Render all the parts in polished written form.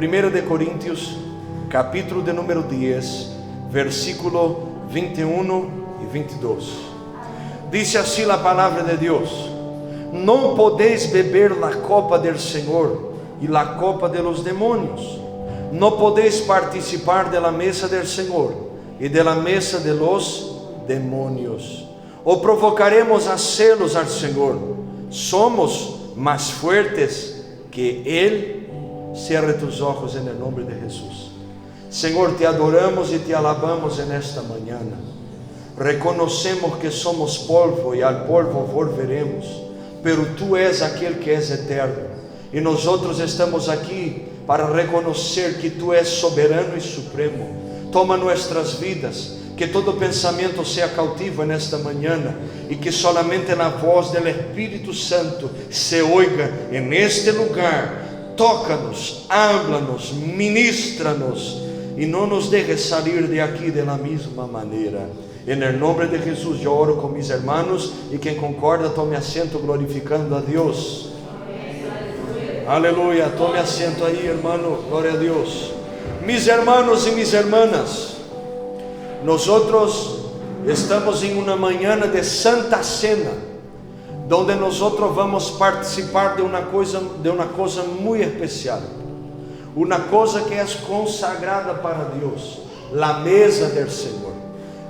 1 de Coríntios, capítulo de número 10, versículo 21 e 22. Dice assim a palavra de Deus: não podeis beber la copa del Senhor e la copa de los demonios. Não podeis participar de la mesa del Senhor e de la mesa de los demonios. O provocaremos a celos al Senhor. Somos mais fuertes que Ele. Cierre tus ojos en el nombre de Jesús. Senhor, te adoramos y te alabamos en esta mañana. Reconocemos que somos polvo y al polvo volveremos, pero tú és aquel que es eterno, y nosotros estamos aquí para reconocer que tú és soberano y supremo. Toma nuestras vidas, que todo pensamiento sea cautivo en esta mañana, y que solamente la voz del Espíritu Santo se oiga en este lugar. Tócanos, háblanos, ministra-nos e não nos dejes salir de aqui de la misma maneira. En el nombre de Jesús yo oro con mis hermanos, y quien concorda tome asiento glorificando a Dios. Aleluya, tome asiento ahí, hermano, gloria a Dios. Mis hermanos y mis hermanas, nosotros estamos en una mañana de Santa Cena, donde nosotros vamos participar de una cosa muy especial, una cosa que es consagrada para Dios, la mesa del Señor.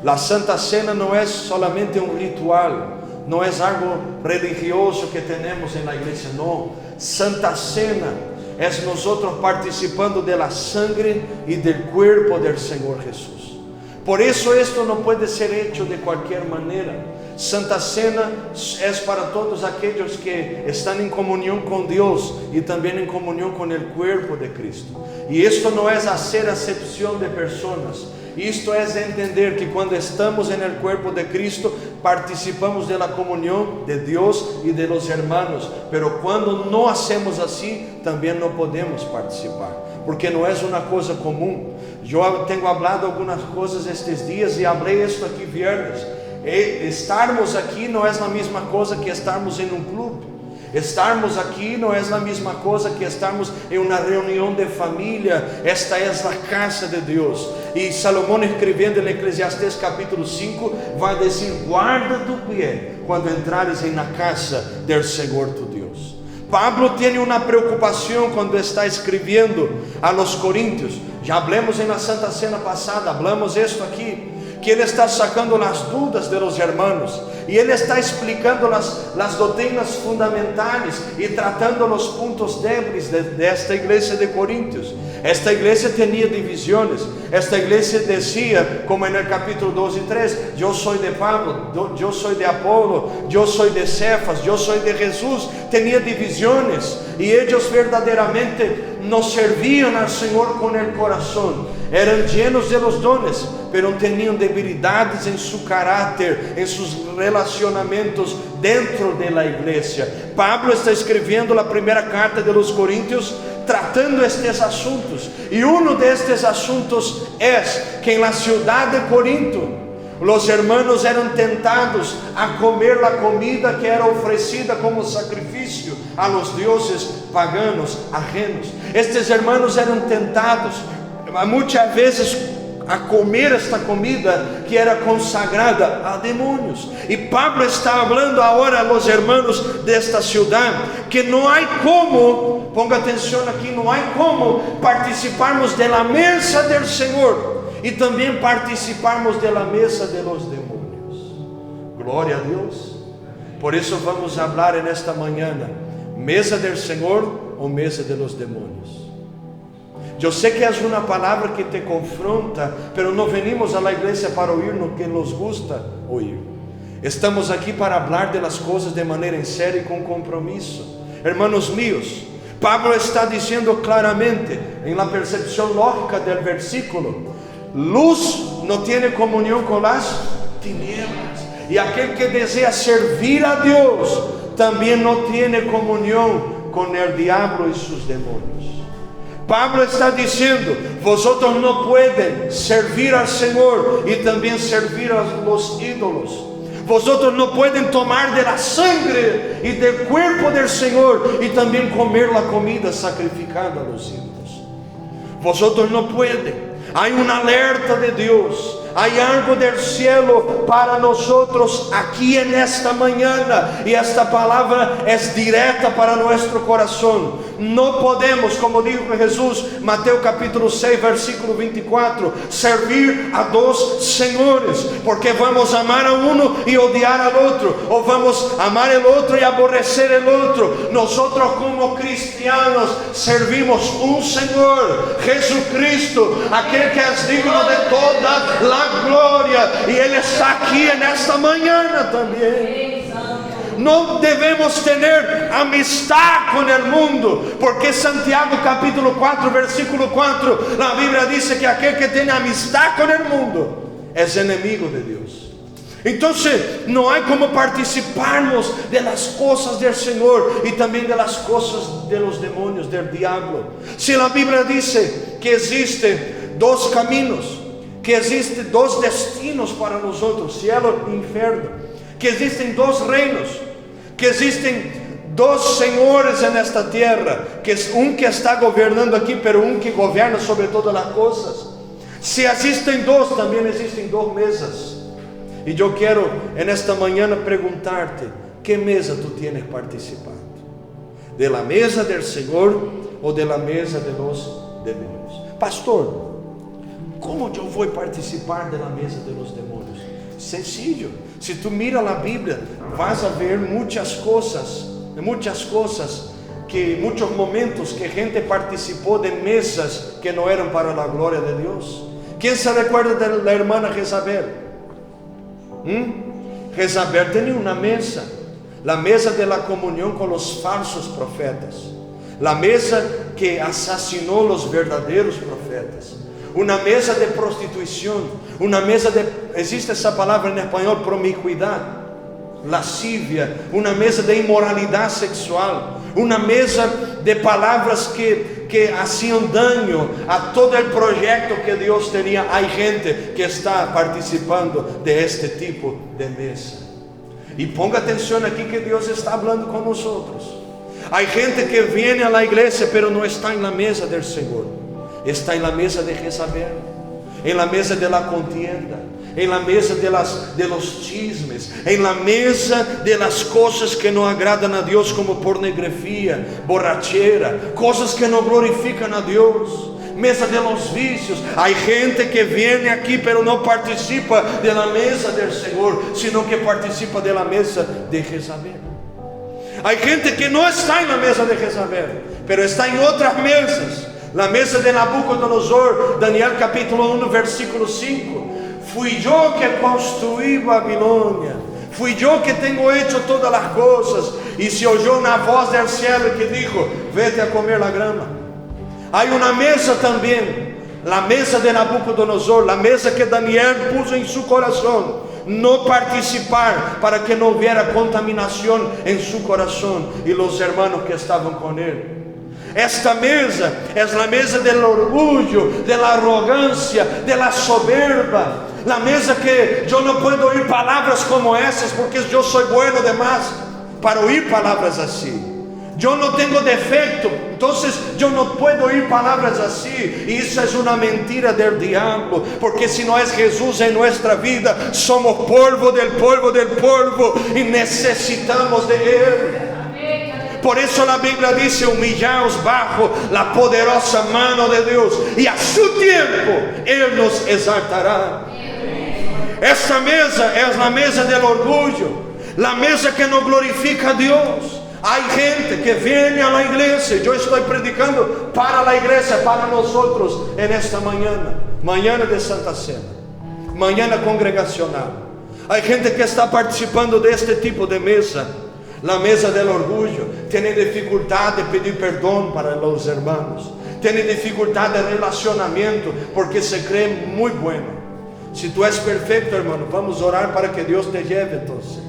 La Santa Cena no es solamente un ritual, no es algo religioso que tenemos en la iglesia, no. Santa Cena es nosotros participando de la sangre y del cuerpo del Señor Jesús. Por eso esto no puede ser hecho de cualquier manera. Santa Cena es para todos aquellos que están en comunión con Dios y también en comunión con el cuerpo de Cristo. Y esto no es hacer acepción de personas. Esto es entender que cuando estamos en el cuerpo de Cristo, participamos de la comunión de Dios y de los hermanos. Pero cuando no hacemos así, también no podemos participar, porque no es una cosa común. Yo tengo hablado algunas cosas estos días y hablé esto aquí viernes. Estarmos aqui não é a mesma coisa que estarmos em um clube. Estarmos aqui não é a mesma coisa que estarmos em uma reunião de família. Esta é a casa de Deus. E Salomão, escrevendo em Eclesiastes capítulo 5, vai dizer: guarda tu pé quando entrares na casa del Senhor tu Deus. Pablo tem uma preocupação quando está escrevendo a los Coríntios. Já hablamos na Santa Cena passada, hablamos isto aqui, que ele está sacando as dúvidas de los hermanos, e ele está explicando las doutrinas fundamentais e tratando os pontos débiles desta igreja de Coríntios. Esta igreja tinha divisões. Esta igreja dizia, como no capítulo 12 e 3, eu sou de Pablo, eu sou de Apolo, eu sou de Cefas, eu sou de Jesus. Tinha divisões, e eles verdadeiramente não serviam ao Senhor com o coração. Eram llenos de los dones, pero tinham debilidades em seu caráter, em seus relacionamentos dentro da igreja. Pablo está escrevendo a primeira carta de los Coríntios, tratando estes assuntos, e um destes assuntos é que na cidade de Corinto, os hermanos eram tentados a comer a comida que era oferecida como sacrifício a los deuses paganos ajenos. Estes hermanos eram tentados muitas vezes a comer esta comida que era consagrada a demônios. E Pablo está falando agora a los hermanos desta cidade que não há como, ponga atenção aqui, não há como participarmos da mesa do Senhor e também participarmos da mesa de los demônios. Glória a Deus. Por isso vamos falar nesta manhã, mesa do Senhor ou mesa de los demônios. Eu sei que é uma palavra que te confronta, pero não venimos à igreja para ouvir no que nos gusta ouvir. Estamos aqui para falar de las coisas de maneira em sério e com compromisso. Hermanos míos, Pablo está dizendo claramente, em la percepção lógica del versículo, luz não tem comunhão com as tinieblas, e aquele que deseja servir a Deus também não tem comunhão com o diabo e seus demônios. Pablo está dizendo: vosotros não podem servir al Senhor e também servir a los ídolos. Vosotros não podem tomar de la sangre e del cuerpo del Senhor e também comer la comida sacrificada a los ídolos. Vosotros no pueden. Hay un alerta de Dios. Hay algo del cielo para nosotros aquí en esta mañana. Y esta palabra es directa para nuestro corazón. No podemos, como dijo Jesús, Mateo capítulo 6, versículo 24, servir a dos señores, porque vamos a amar a uno y odiar al otro, o vamos a amar el otro y aborrecer el otro. Nosotros como cristianos servimos un Señor, Jesucristo, aquel que es digno de toda la gloria, y Él está aquí en esta mañana también. No debemos tener amistad con el mundo, porque Santiago capítulo 4 versículo 4, la Biblia dice que aquel que tiene amistad con el mundo es enemigo de Dios. Entonces no hay como participarnos de las cosas del Señor y también de las cosas de los demonios, del diablo. Si la Biblia dice que existen dos caminos, que existen dos destinos para nosotros, cielo e infierno, que existen dos reinos, que existen dos señores en esta tierra, que es un que está gobernando aquí, pero un que gobierna sobre todas las cosas. Si existen dos, también existen dos mesas. Y yo quiero en esta mañana preguntarte, ¿qué mesa tú tienes participando? ¿De la mesa del Señor o de la mesa de los demonios? Pastor, ¿cómo yo voy a participar de la mesa de los demonios? Sencillo. Si tú miras la Biblia, vas a ver muchas cosas, que muchos momentos que gente participó de mesas que no eran para la gloria de Dios. ¿Quién se recuerda de la hermana Jezabel? Jezabel tenía una mesa, la mesa de la comunión con los falsos profetas, la mesa que asesinó los verdaderos profetas. Una mesa de prostitución, una mesa de, existe esa palabra en español, promiscuidad, lascivia, una mesa de inmoralidad sexual, una mesa de palabras que hacían daño a todo el proyecto que Dios tenía. Hay gente que está participando de este tipo de mesa. Y ponga atención aquí que Dios está hablando con nosotros. Hay gente que viene a la iglesia pero no está en la mesa del Señor. Está en la mesa de Jezabel, en la mesa de la contienda, en la mesa de los chismes, en la mesa de las cosas que no agradan a Dios, como pornografía, borrachera, cosas que no glorifican a Dios, mesa de los vicios. Hay gente que viene aquí pero no participa de la mesa del Señor, sino que participa de la mesa de Jezabel. Hay gente que no está en la mesa de Jezabel, pero está en otras mesas. La mesa de Nabucodonosor, Daniel capítulo 1 versículo 5. Fui yo que construí Babilonia, fui yo que tengo hecho todas las cosas. Y se oyó una voz del cielo que dijo: vete a comer la grama. Hay una mesa también, la mesa de Nabucodonosor, la mesa que Daniel puso en su corazón, no participar para que no hubiera contaminación en su corazón y los hermanos que estaban con él. Esta mesa es la mesa del orgullo, de la arrogancia, de la soberba. La mesa que yo no puedo oír palabras como esas, porque yo soy bueno demás para oír palabras así. Yo no tengo defecto, entonces yo no puedo oír palabras así. Y eso es una mentira del diablo, porque si no es Jesús en nuestra vida, somos polvo del polvo y necesitamos de Él. Por eso la Biblia dice: humillaos bajo la poderosa mano de Dios, y a su tiempo Él nos exaltará. Esta mesa es la mesa del orgullo, la mesa que no glorifica a Dios. Hay gente que viene a la iglesia. Yo estoy predicando para la iglesia, para nosotros en esta mañana, mañana de Santa Cena, mañana congregacional. Hay gente que está participando de este tipo de mesa, la mesa del orgullo. Tiene dificultad de pedir perdón para los hermanos, tiene dificultad de relacionamiento porque se cree muy bueno. Si tú eres perfecto, hermano, vamos a orar para que Dios te lleve. Entonces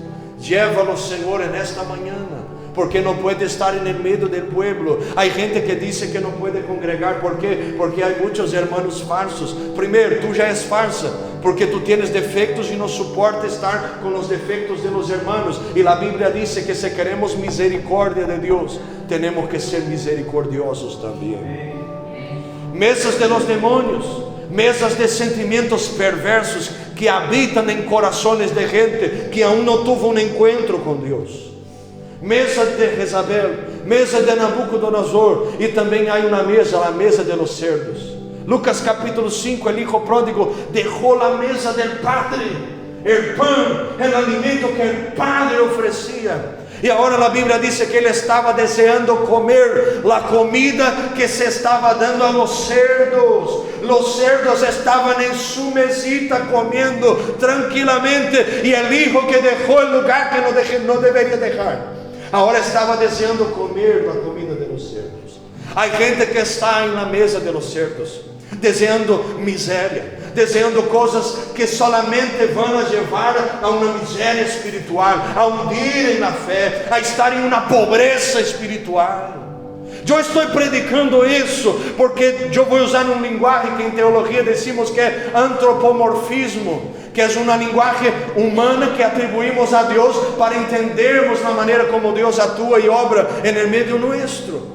llévalo, Señor, en esta mañana, porque no puede estar en el medio del pueblo. Hay gente que dice que no puede congregar. ¿Por qué? Porque hay muchos hermanos falsos. Primero, tú ya eres falsa, porque tú tienes defectos y no soportas estar con los defectos de los hermanos. Y la Biblia dice que si queremos misericordia de Dios, tenemos que ser misericordiosos también. mesas de los demonios, mesas de sentimientos perversos que habitan en corazones de gente que aún no tuvo un encuentro con Dios. Mesa de Jezabel, mesa de Nabucodonosor, y también hay una mesa, la mesa de los cerdos. Lucas capítulo 5, el hijo pródigo dejó la mesa del Padre, el pan, el alimento que el Padre ofrecía. Y ahora la Biblia dice que él estaba deseando comer la comida que se estaba dando a los cerdos. Los cerdos estaban en su mesita comiendo tranquilamente, y el hijo que dejó el lugar que no debería dejar, ahora estaba deseando comer la comida de los cerdos. Hay gente que está en la mesa de los cerdos, deseando miséria, deseando coisas que solamente vão levar a uma miséria espiritual, a hundir na fé, a estar em uma pobreza espiritual. Eu estou predicando isso porque eu vou usar um linguagem que em teologia decimos que é antropomorfismo, que é uma linguagem humana que atribuímos a Deus para entendermos a maneira como Deus atua e obra en meio nuestro.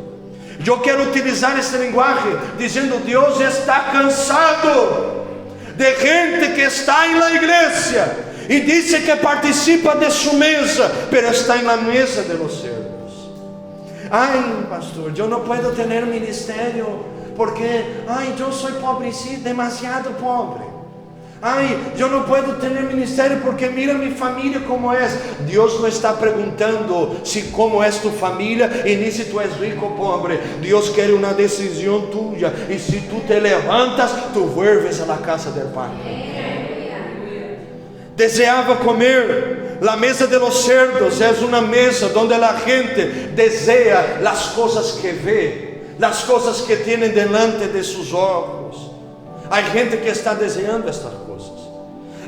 Eu quero utilizar essa linguagem dizendo: Deus está cansado de gente que está na igreja e diz que participa de sua mesa, pero está na mesa de los cerdos. Ai, pastor, eu não posso ter ministério porque, eu sou pobrecito, demasiado pobre. Eu não posso ter ministério porque mira minha família como é. Deus não está perguntando se como é tu família e nem se tu és rico ou pobre. Deus quer uma decisão tuya, e se tu te levantas, tu vuelves a la casa del Padre. Deseava comer la mesa de los cerdos. É uma mesa onde a gente deseja as coisas que vê, as coisas que tem delante de seus olhos. Há gente que está desejando estas coisas.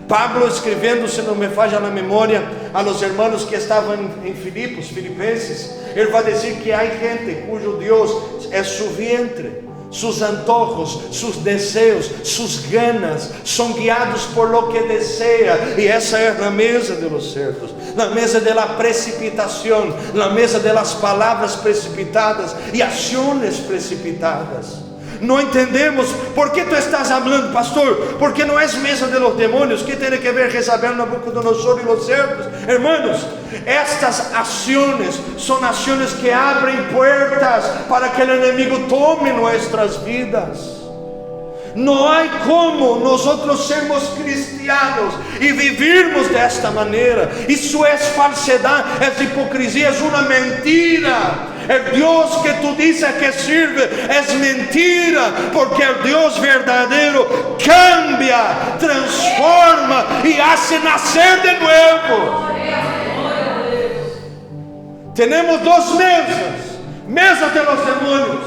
Pablo escrevendo, se não me falha a memória, a los hermanos que estavam em Filipenses, ele vai dizer que há gente cujo Deus é su vientre, sus antojos, sus deseos, sus ganas, são guiados por lo que deseja, e essa é a mesa de los cerdos, na mesa de la precipitação, na mesa de las palavras precipitadas e ações precipitadas. Não entendemos por que tu estás falando, pastor, porque não é mesa de los demônios. Que tem que ver Jezabel, Nabucodonosor e los cerdos? Hermanos, estas ações são ações que abrem puertas para que o inimigo tome nossas vidas. Não há como nós sermos cristianos e vivirmos desta maneira. Isso é falsidade, é hipocrisia, é uma mentira. O Deus que tu dizes que sirve é mentira, porque o Deus verdadeiro cambia, transforma e hace nascer de novo. Temos duas mesas: mesa de los demônios,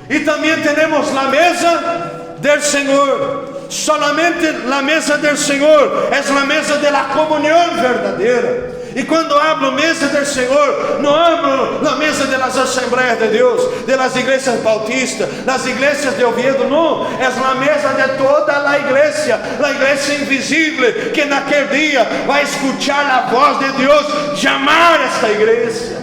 e também temos a mesa del Senhor. Solamente a mesa del Senhor é a mesa de la comunhão verdadeira. E quando hablo mesa del Senhor, não hablo na mesa de las Assembleias de Deus, de las iglesias bautistas, das igrejas de Oviedo, não, é a mesa de toda a igreja invisível, que naquele dia vai escuchar a voz de Deus chamar esta igreja.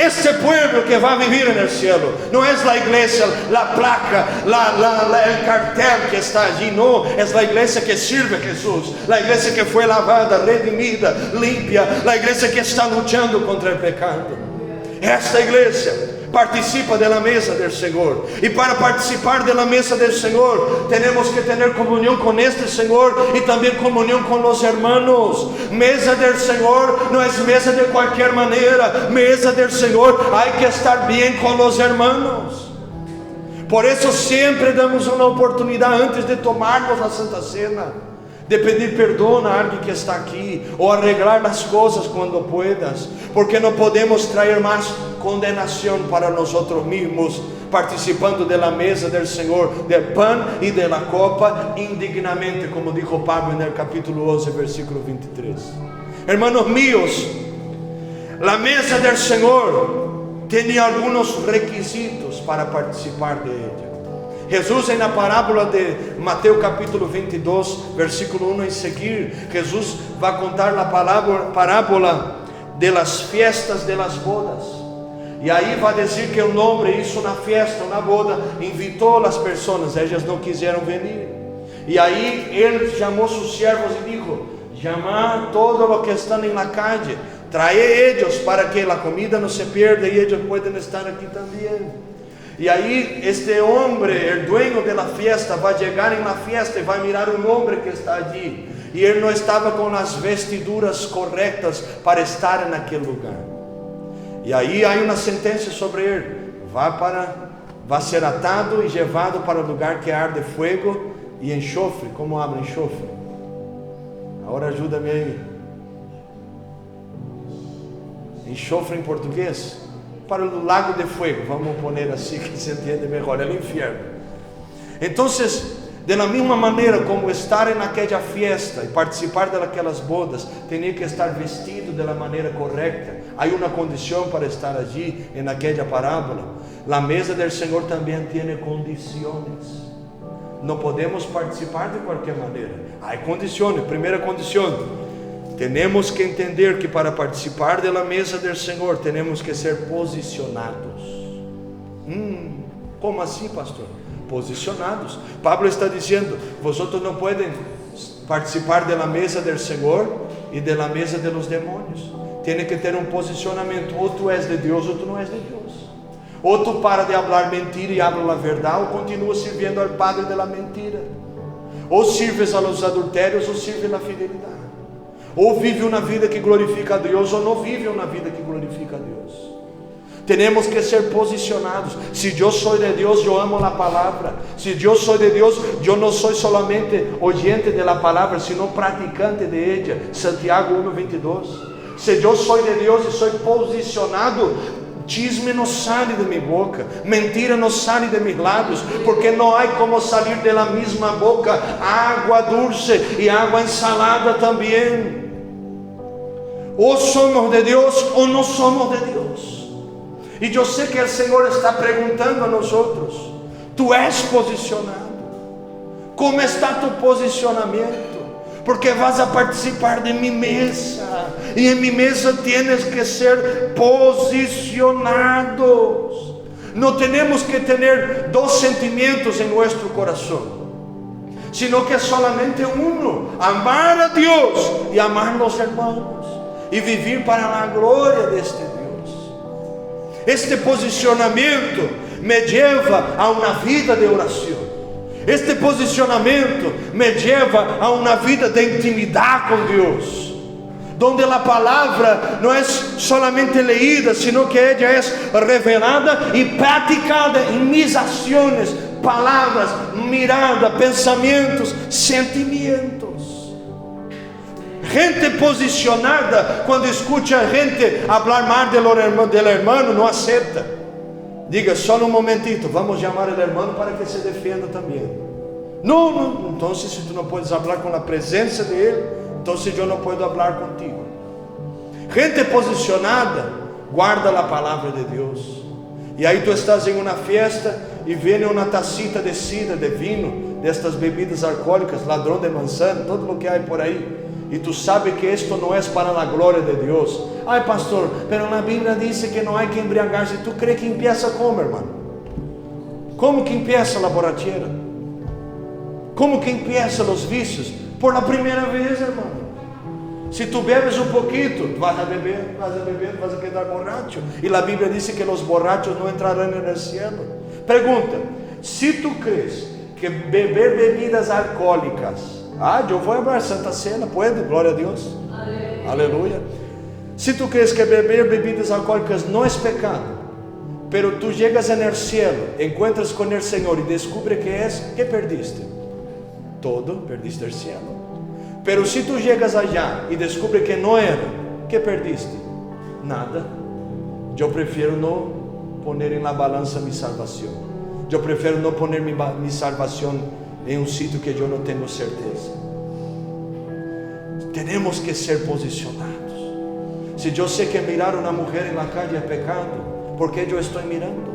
Este pueblo que vai viver no cielo, não é a igreja, a placa, o cartel que está allí, não, é a igreja que sirve a Jesus, a igreja que foi lavada, redimida, limpia, a igreja que está lutando contra o pecado. Esta igreja participa da mesa do Senhor, e para participar da mesa do Senhor, temos que ter comunhão com este Senhor e também comunhão com os hermanos. Mesa do Senhor não é mesa de qualquer maneira, mesa do Senhor, há que estar bem com os hermanos. Por isso sempre damos uma oportunidade antes de tomarmos a Santa Cena, de pedir perdão a alguém que está aqui, ou arreglar as coisas quando puedas, porque não podemos trazer mais condenação para nós mesmos, participando da mesa do Senhor, do pão e da copa, indignamente, como dijo Pablo no capítulo 11, versículo 23. Hermanos míos, a mesa do Senhor tem alguns requisitos para participar de ella. Jesus, na parábola de Mateus capítulo 22, versículo 1 em seguir, Jesus vai contar a parábola de las fiestas de las bodas. E aí vai dizer que um homem hizo na festa, na boda, invitou as pessoas, elas não quiseram vir. E aí ele chamou seus servos e dijo: chamar todos os que estão na calle, trae eles para que a comida não se pierda e eles podem estar aqui também. E aí este homem, o dueño da fiesta, vai chegar na fiesta e vai mirar um homem que está ali. E ele não estava com as vestiduras corretas para estar naquele lugar. E aí há uma sentença sobre ele: vai ser atado e levado para o lugar que arde fogo e enxofre. Como abre enxofre? Agora ajuda-me aí. Enxofre em português? Para o lago de fogo, vamos poner assim que se entende melhor, é o inferno. Então, de la mesma maneira como estar naquela fiesta e participar daquelas bodas, tinha que estar vestido da maneira correta. Há uma condição para estar allí, naquela parábola. A mesa do Senhor também tem condições. Não podemos participar de qualquer maneira. Há condições. Primeira condição: temos que entender que para participar da mesa do Senhor, temos que ser posicionados. Como assim, pastor? Posicionados. Pablo está dizendo: vosotros não podem participar da mesa do Senhor e da mesa dos demônios. Tem que ter um posicionamento. Ou tu és de Deus ou tu não és de Deus. Ou tu para de falar mentira e habla a verdade, ou continua servindo ao padre da mentira. Ou sirves a los adultérios ou sirves a fidelidade. Ou vive uma vida que glorifica a Deus, ou não vive uma vida que glorifica a Deus. Temos que ser posicionados. Se eu sou de Deus, eu amo a palavra. Se eu sou de Deus, eu não sou solamente oyente da palavra, sino praticante de ella. Santiago 1:22. Se eu sou de Deus e sou posicionado, chisme não sai de minha boca, mentira não sai de meus lábios, porque não há como sair da mesma boca água dulce e água ensalada também. Ou somos de Deus ou não somos de Deus. E eu sei que o Senhor está perguntando a nós outros: tu és posicionado? Como está tu posicionamento? Porque vas a participar de minha mesa, e em minha mesa tienes que ser posicionados. Não temos que ter dois sentimentos em nosso coração, sino que solamente um: amar a Deus e amar os irmãos, e viver para a glória deste Deus. Este posicionamento me leva a uma vida de oração. Este posicionamento me leva a uma vida de intimidade com Deus, onde a palavra não é solamente leída, sino que ela é revelada e praticada em minhas ações, palavras, mirada, pensamentos, sentimentos. Gente posicionada, quando escuta a gente falar mal do irmão, não aceita. Diga: só um momentito, vamos chamar o irmão para que se defenda também. Não, então se tu não podes falar com a presença dele, então eu não posso falar contigo. Gente posicionada guarda a palavra de Deus. E aí tu estás em uma festa e vem uma tacita de sidra, de vinho, destas bebidas alcoólicas, ladrão de manzana, todo o que há por aí. E tu sabes que isto não é para a glória de Deus. Ai, pastor, pero na Bíblia diz que não há que embriagar-se. Tu crê que empieza como, irmão? Como que empieza a borrachera? Como que empieza os vícios? Por la primeira vez, irmão. Se tu bebes um pouquinho, vas a beber, vas a quedar borracho. E a Bíblia diz que os borrachos não entrarão no céu. Pergunta: se tu crees que beber bebidas alcoólicas, eu vou falar Santa Cena, pode? Glória a Deus. Aleluia. Se tu crees que beber bebidas alcoólicas não é pecado, pero tu llegas no céu, encuentras com o Senhor e descubre que perdiste todo, perdiste o céu. Pero se tu llegas allá e descubre que não era, que perdiste? Nada. Eu prefiro não poner na balança minha salvação. Eu prefiro não poner minha salvação em um sítio que eu não tenho certeza. Temos que ser posicionados. Se eu sei que mirar uma mulher na calle é pecado, por que eu estou mirando?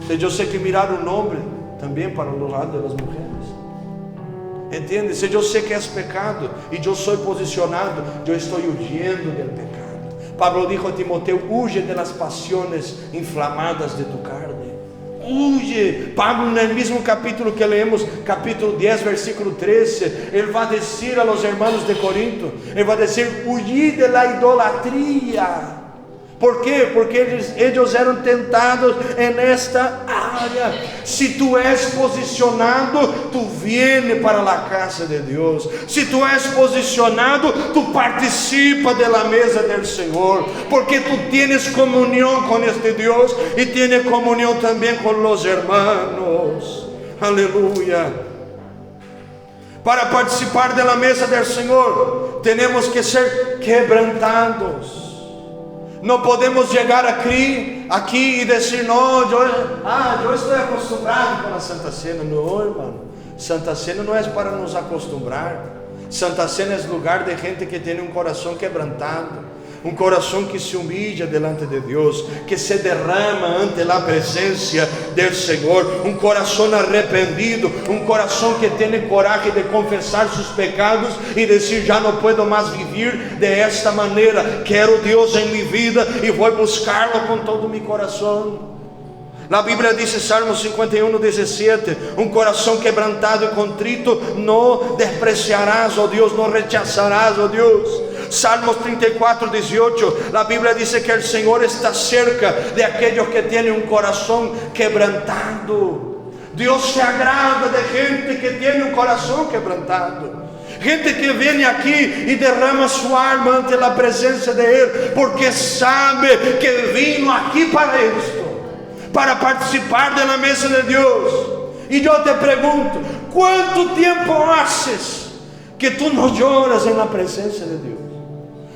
Se eu sei que mirar um homem também para o lado das mulheres, entende? Se eu sei que é pecado e eu sou posicionado, eu estou huyendo do pecado. Pablo dijo a Timoteo: huye de las pasiones inflamadas de tu carne. Huye. Pablo, en el mismo capítulo que leemos, capítulo 10, versículo 13, él va a decir a los hermanos de Corinto, él va a decir: huid de la idolatría. ¿Por qué? Porque ellos eran tentados en esta área. Si tú es posicionado, tú vienes para la casa de Dios. Si tú es posicionado, tú participas de la mesa del Señor, porque tú tienes comunión con este Dios y tienes comunión también con los hermanos. Aleluya. Para participar de la mesa del Señor, tenemos que ser quebrantados. No podemos llegar aquí y decir: no, yo estoy acostumbrado con la Santa Cena. No, hermano, Santa Cena no es para nos acostumbrar. Santa Cena es lugar de gente que tiene un corazón quebrantado, un corazón que se humilla delante de Dios, que se derrama ante la presencia del Señor, un corazón arrependido, un corazón que tiene coraje de confesar sus pecados y decir: ya no puedo más vivir de esta manera, quiero Dios en mi vida y voy a buscarlo con todo mi corazón. La Biblia dice, Salmo 51, 17, un corazón quebrantado y contrito no despreciarás, oh Dios, no rechazarás, oh Dios. Salmos 34, 18, la Biblia dice que el Señor está cerca de aquellos que tienen un corazón quebrantado. Dios se agrada de gente que tiene un corazón quebrantado. Gente que viene aquí y derrama su alma ante la presencia de Él, porque sabe que vino aquí para esto, para participar de la mesa de Dios. Y yo te pregunto, ¿cuánto tiempo haces que tú no lloras en la presencia de Dios?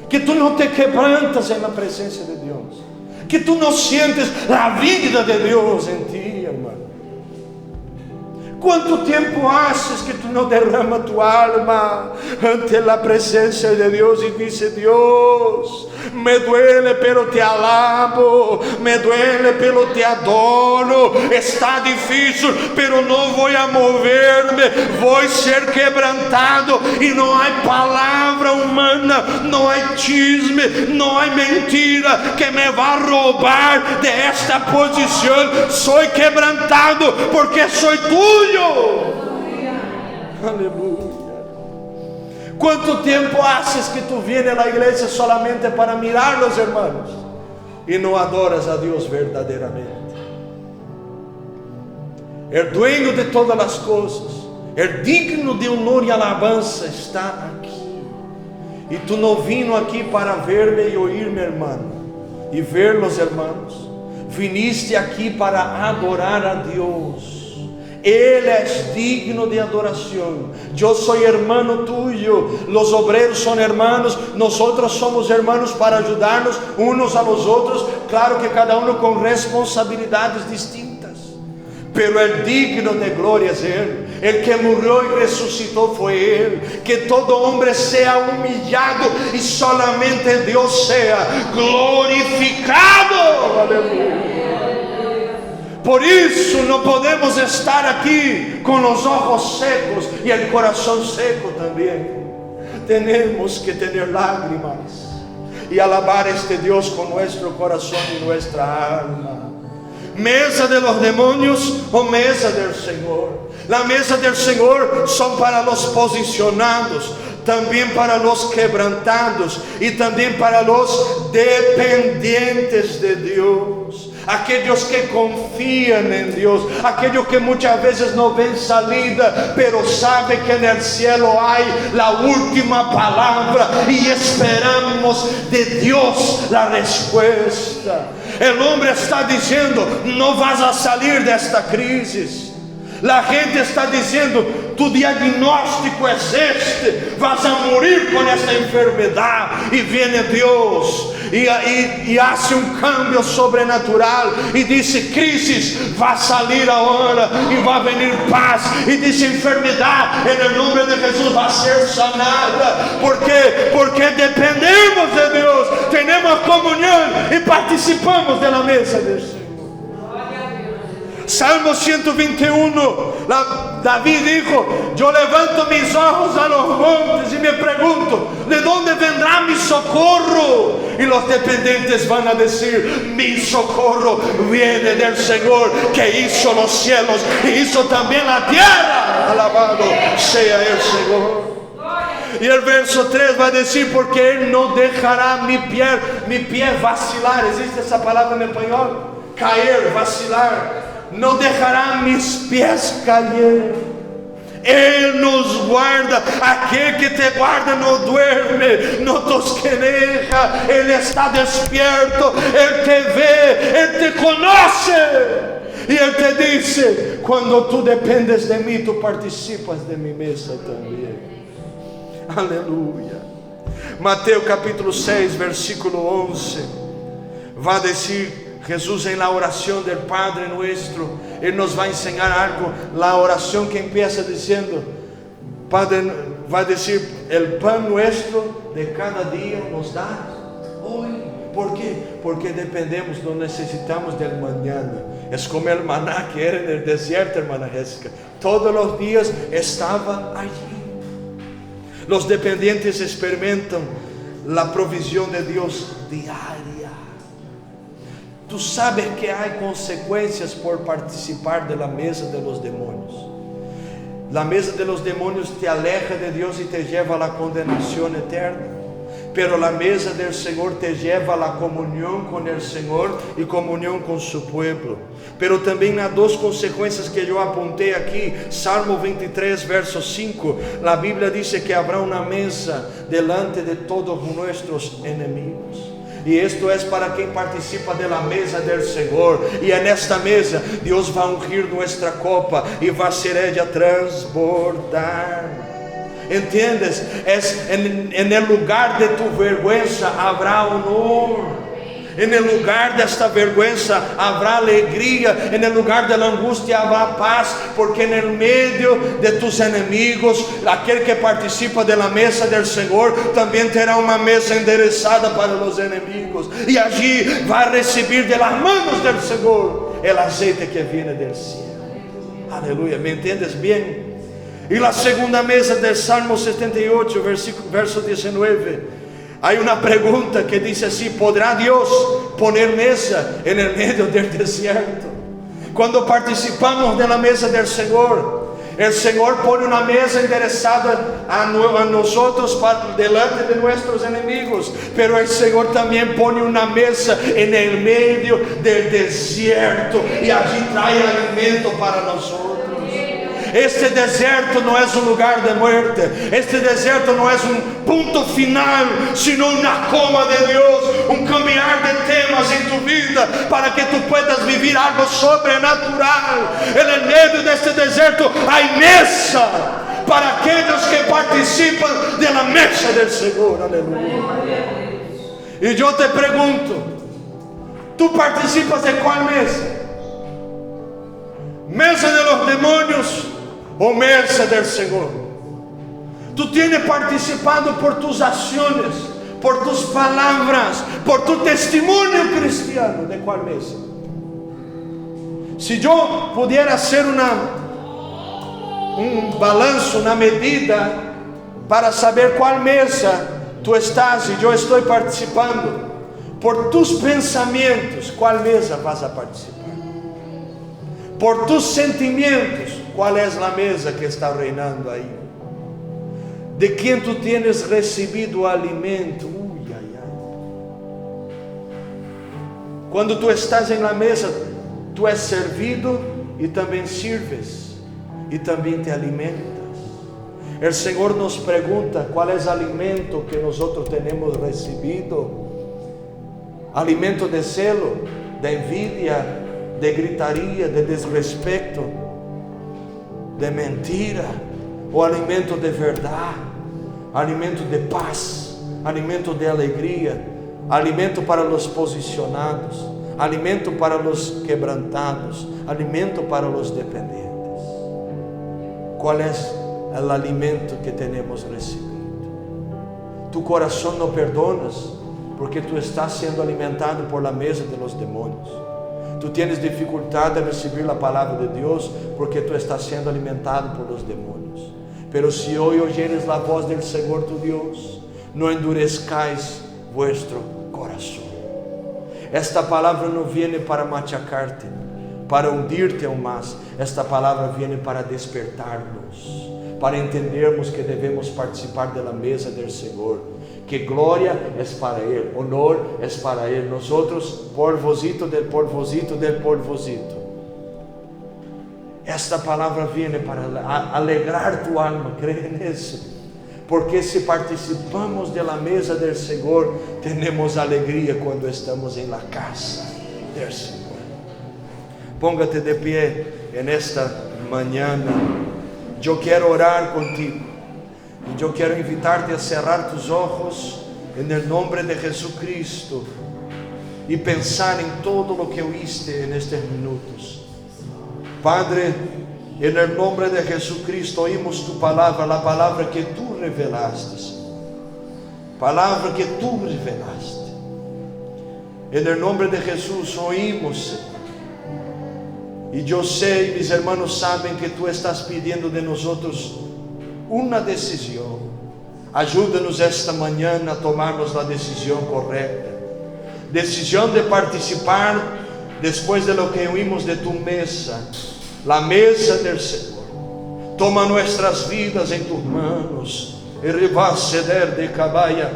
Que tú no te quebrantas en la presencia de Dios, que tú no sientes la vida de Dios en ti, hermano. ¿Cuánto tiempo haces que tú no derramas tu alma ante la presencia de Dios y dices: Dios, me duele pero te alabo, me duele pero te adoro, está difícil pero no voy a moverme, voy a ser quebrantado y no hay palabra humana, no hay chisme, no hay mentira que me va a robar de esta posición. Soy quebrantado porque soy tuyo. Aleluya. ¿Cuánto tiempo haces que tú vienes a la iglesia solamente para mirar los hermanos y no adoras a Dios verdaderamente? El dueño de todas las cosas, el digno de honor y alabanza está aquí. Y tú no vino aquí para verme y oírme, hermano, y ver los hermanos. Viniste aquí para adorar a Dios. Él es digno de adoración. Yo soy hermano tuyo, los obreros son hermanos, nosotros somos hermanos para ayudarnos unos a los otros. Claro que cada uno con responsabilidades distintas, pero el digno de gloria es Él. El que murió y resucitó fue Él. Que todo hombre sea humillado y solamente Dios sea glorificado. Aleluya. Por eso no podemos estar aquí con los ojos secos y el corazón seco también. Tenemos que tener lágrimas y alabar a este Dios con nuestro corazón y nuestra alma. Mesa de los demonios o mesa del Señor. La mesa del Señor son para los posicionados, también para los quebrantados y también para los dependientes de Dios. Aquellos que confían en Dios, aquellos que muchas veces no ven salida, pero saben que en el cielo hay la última palabra y esperamos de Dios la respuesta. El hombre está diciendo: no vas a salir de esta crisis. La gente está diciendo: tu diagnóstico es este, vas a morir con esta enfermedad. Y viene Dios y hace un cambio sobrenatural y dice: crisis, va a salir ahora y va a venir paz. Y dice: enfermedad, en el nombre de Jesús va a ser sanada. ¿Por qué? Porque dependemos de Dios, tenemos comunión y participamos de la mesa del Señor. Salmo 121, David dijo: yo levanto mis ojos a los montes y me pregunto, ¿de dónde vendrá mi socorro? Y los dependientes van a decir: mi socorro viene del Señor, que hizo los cielos y hizo también la tierra. Alabado sea el Señor. Y el verso 3 va a decir: porque Él no dejará mi pie vacilar. ¿Existe esa palabra en español? Caer, vacilar. No dejará mis pies caer. Él nos guarda. Aquel que te guarda no duerme, no tosqueneja. Él está despierto, Él te ve, Él te conoce. Y Él te dice: cuando tú dependes de mí, tú participas de mi mesa también. Aleluya. Mateo capítulo 6, versículo 11, va a decir Jesús en la oración del Padre Nuestro. Él nos va a enseñar algo. La oración que empieza diciendo: Padre, va a decir: el pan nuestro de cada día nos da hoy. ¿Por qué? Porque dependemos, no necesitamos del mañana. Es como el maná que era en el desierto, hermana Jessica. Todos los días estaba allí. Los dependientes experimentan la provisión de Dios diaria. Tú sabes que hay consecuencias por participar de la mesa de los demonios. La mesa de los demonios te aleja de Dios y te lleva a la condenación eterna. Pero la mesa del Señor te lleva a la comunión con el Señor y comunión con su pueblo. Pero también hay dos consecuencias que yo apunté aquí. Salmo 23, verso 5. La Biblia dice que habrá una mesa delante de todos nuestros enemigos. Y esto es para quien participa de la mesa del Señor. Y en esta mesa Dios va a ungir nuestra copa y va a hacer ella transbordar. ¿Entiendes? Es en el lugar de tu vergüenza habrá honor. En el lugar de esta vergüenza habrá alegría. En el lugar de la angustia habrá paz. Porque en el medio de tus enemigos, aquel que participa de la mesa del Señor también tendrá una mesa enderezada para los enemigos. Y allí va a recibir de las manos del Señor el aceite que viene del cielo. Aleluya, ¿me entiendes bien? Y la segunda mesa del Salmo 78, verso 19. Hay una pregunta que dice así: ¿podrá Dios poner mesa en el medio del desierto? Cuando participamos de la mesa del Señor, el Señor pone una mesa enderezada a nosotros delante de nuestros enemigos. Pero el Señor también pone una mesa en el medio del desierto y allí trae alimento para nosotros. Este desierto no es un lugar de muerte. Este desierto no es un punto final, sino una coma de Dios, un cambiar de temas en tu vida para que tú puedas vivir algo sobrenatural. En el medio de este desierto hay mesa para aquellos que participan de la mesa del Señor. Aleluya. Y yo te pregunto, ¿tú participas de cuál mesa? ¿Mesa de los demonios o mesa del Señor? Tú tienes participado por tus acciones, por tus palabras, por tu testimonio cristiano. ¿De cuál mesa? Si yo pudiera hacer un balanzo, una medida para saber cuál mesa tú estás y yo estoy participando, por tus pensamientos, ¿cuál mesa vas a participar? Por tus sentimientos, ¿cuál es la mesa que está reinando ahí? ¿De quién tú tienes recibido alimento? Uy, ay, ay. Cuando tú estás en la mesa, tú es servido y también sirves y también te alimentas. El Señor nos pregunta cuál es el alimento que nosotros tenemos recibido. Alimento de celo, de envidia, de gritaría, de desrespeto, de mentira, o alimento de verdad, alimento de paz, alimento de alegría, alimento para los posicionados, alimento para los quebrantados, alimento para los dependientes. ¿Cuál es el alimento que tenemos recibido? Tu corazón no perdonas porque tú estás siendo alimentado por la mesa de los demonios. Tú Tu tienes dificultad de recibir la palabra de Dios porque tú estás siendo alimentado por los demonios. Pero si hoy oyeres la voz del Señor tu Dios, no endurezcáis vuestro corazón. Esta palabra no viene para machacarte, para hundirte aún más. Esta palabra viene para despertarnos, para entendermos que debemos participar de la mesa del Señor, que gloria es para Él, honor es para Él. Nosotros, polvosito del polvosito del polvosito. Esta palabra viene para alegrar tu alma, cree en eso. Porque si participamos de la mesa del Señor, tenemos alegría cuando estamos en la casa del Señor. Póngate de pie en esta mañana. Yo quiero orar contigo. Y yo quiero invitarte a cerrar tus ojos en el nombre de Jesucristo y pensar en todo lo que oíste en estos minutos. Padre, en el nombre de Jesucristo oímos tu palabra, la palabra que tú revelaste. Palabra que tú revelaste. En el nombre de Jesús oímos, Señor. Y yo sé, y mis hermanos saben que tú estás pidiendo de nosotros una decisión. Ayúdanos esta mañana a tomarnos la decisión correcta. Decisión de participar después de lo que oímos de tu mesa, la mesa del Señor. Toma nuestras vidas en tus manos. Y vas a ceder de caballa.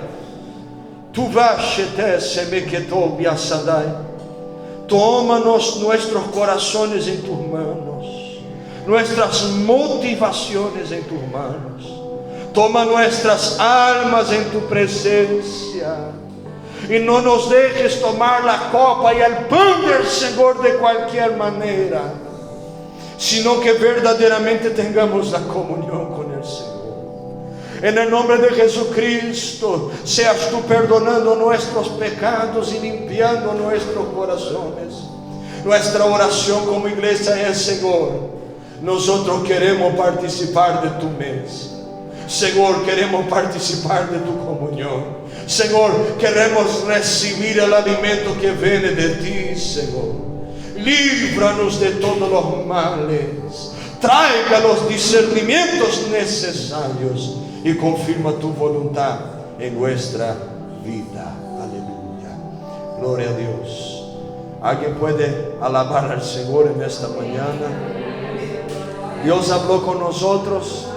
Tu vas a se me quedó biasadai. Tómanos nuestros corazones en tus manos, nuestras motivaciones en tus manos. Toma nuestras almas en tu presencia y no nos dejes tomar la copa y el pan del Señor de cualquier manera, sino que verdaderamente tengamos la comunión con el Señor. En el nombre de Jesucristo, seas tú perdonando nuestros pecados y limpiando nuestros corazones. Nuestra oración como iglesia es: Señor, nosotros queremos participar de tu mesa. Señor, queremos participar de tu comunión. Señor, queremos recibir el alimento que viene de ti, Señor. Líbranos de todos los males. Traiga los discernimientos necesarios y confirma tu voluntad en nuestra vida. Aleluya. Gloria a Dios. ¿Alguien puede alabar al Señor en esta mañana? Dios habló con nosotros.